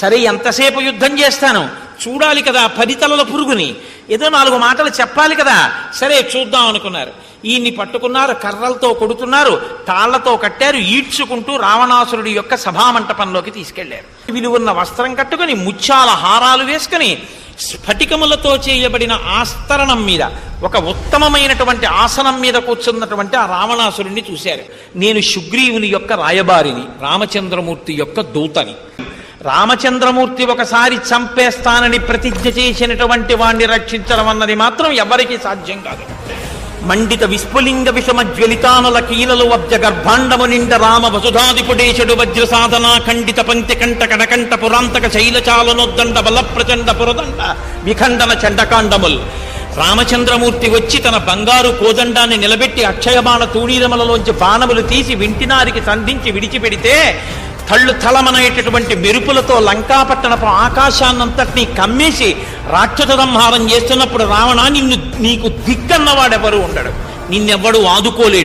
సరే ఎంతసేపు యుద్ధం చేస్తాను, చూడాలి కదా 10 తలల పురుగుని, ఏదో 4 మాటలు చెప్పాలి కదా, సరే చూద్దాం అనుకున్నారు. ఈయన్ని పట్టుకున్నారు, కర్రలతో కొడుతున్నారు, తాళ్లతో కట్టారు, ఈడ్చుకుంటూ రావణాసురుడి యొక్క సభామంటపంలోకి తీసుకెళ్లారు. విలువన్న వస్త్రం కట్టుకుని, ముత్యాల హారాలు వేసుకుని, స్ఫటికములతో చేయబడిన ఆస్తరణం మీద ఒక ఉత్తమమైనటువంటి ఆసనం మీద కూర్చున్నటువంటి ఆ రావణాసురుణ్ణి చూశారు. నేను సుగ్రీవుని యొక్క రాయబారిని, రామచంద్రమూర్తి యొక్క దూతని. రామచంద్రమూర్తి ఒకసారి చంపేస్తానని ప్రతిజ్ఞ చేసినటువంటి వాణ్ణి రక్షించడం అన్నది మాత్రం ఎవరికీ సాధ్యం కాదు. మండిత విస్ఫులింగ విషమ జ్వలితానుల కీలలు వబ్జ గర్భాండము నిండ రామ వసుధాదిపుడేశుడు వజ్ర సాధన ఖండిత పంక్తి కంట కడకంట పురాంతక శైలచాలనొద్దండ బల ప్రచండ పురదండ విఖండన చండకాండముల్. రామచంద్రమూర్తి వచ్చి తన బంగారు కోదండాన్ని నిలబెట్టి అక్షయబాణ తూణీరమలలోంచి బాణములు తీసి వింటినారికి సంధించి విడిచిపెడితే తళ్ళు తలమనేటటువంటి మెరుపులతో లంకాపట్టణపు ఆకాశాన్నంతటినీ కమ్మేసి రాక్షస సంహారం చేస్తున్నప్పుడు రావణ నీకు దిక్కన్నవాడెవరు ఉండడు, నిన్నెవ్వడు ఆదుకోలేడు.